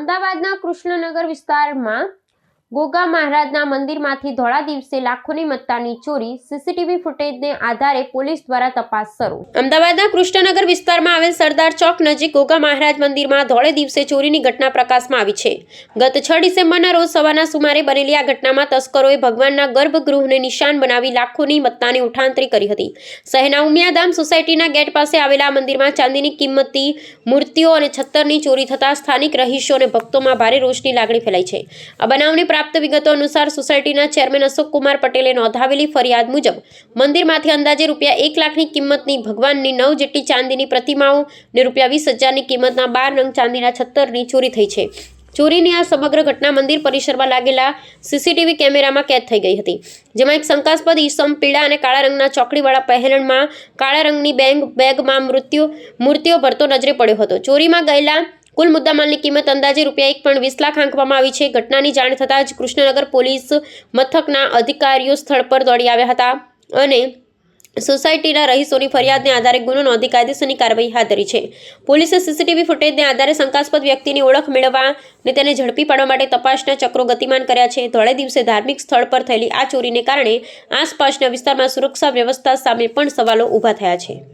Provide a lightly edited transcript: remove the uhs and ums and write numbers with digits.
અમદાવાદના કૃષ્ણનગર વિસ્તારમાં ગોગા મહારાજના મંદિરમાંથી ધોળા દિવસે લાખોની મત્તાની ચોરી, સીસીટીવી ફૂટેજને આધારે પોલીસ દ્વારા તપાસ શરૂ। અમદાવાદના કૃષ્ણનગર વિસ્તારમાં આવેલ સરદાર ચોક નજીક ગોગા મહારાજ મંદિરમાં ધોળે દિવસે ચોરીની ઘટના પ્રકાશમાં આવી છે। ગત 6 ડિસેમ્બરના રોજ સવારના સુમારે બનેલી આ ઘટનામાં તસ્કરોએ ભગવાનના ગર્ભગૃહને નિશાન બનાવી લાખોની મત્તાની ઉઠાંતરી કરી હતી। શહેરના ઉમિયાધામ સોસાયટીના ગેટ પાસે આવેલા મંદિરમાં ચાંદીની કિંમતી મૂર્તિઓ અને છત્તરની ચોરી થતા સ્થાનિક રહીશો અને ભક્તોમાં ભારે રોષની લાગણી ફેલાઈ છે। આ બનાવની પ્રાપ્ત વિગતો અનુસાર સોસાયટીના ચેરમેન અશોક કુમાર પટેલે નોંધાવેલી ફરિયાદ મુજબ મંદિરમાંથી અંદાજે ₹1 લાખની કિંમતની ભગવાનની 9 જેટલી ચાંદીની પ્રતિમાઓ અને ₹20,000ની કિંમતના 12 નંગ ચાંદીના છત્તરની ચોરી થઈ છે। ચોરીની આ સમગ્ર ઘટના મંદિર પરિસરમાં લાગેલા સીસીટીવી કેમેરામાં કેદ થઈ ગઈ હતી, જેમાં એક શંકાસ્પદ ઈસમ પીળા અને કાળા રંગના ચોકડીવાળા પહેરણમાં કાળા રંગની બેગમાં મૂર્તિઓ ભરતો નજરે પડ્યો હતો। ચોરીમાં ગયેલા કુલ મુદ્દામાલની કિંમત અંદાજે ₹1.20 લાખ આંકવામાં આવી છે। ઘટનાની જાણ થતાં જ કૃષ્ણનગર પોલીસ મથકના અધિકારીઓ સ્થળ પર દોડી આવ્યા હતા અને સોસાયટીના રહીશોની ફરિયાદને આધારે ગુનો નોંધી કાયદેસરની કાર્યવાહી હાથ ધરી છે। પોલીસે સીસીટીવી ફૂટેજને આધારે શંકાસ્પદ વ્યક્તિની ઓળખ મેળવવા અને તેને ઝડપી પાડવા માટે તપાસના ચક્રો ગતિમાન કર્યા છે। ધોળે દિવસે ધાર્મિક સ્થળ પર થયેલી આ ચોરીને કારણે આસપાસના વિસ્તારમાં સુરક્ષા વ્યવસ્થા સામે પણ સવાલો ઊભા થયા છે।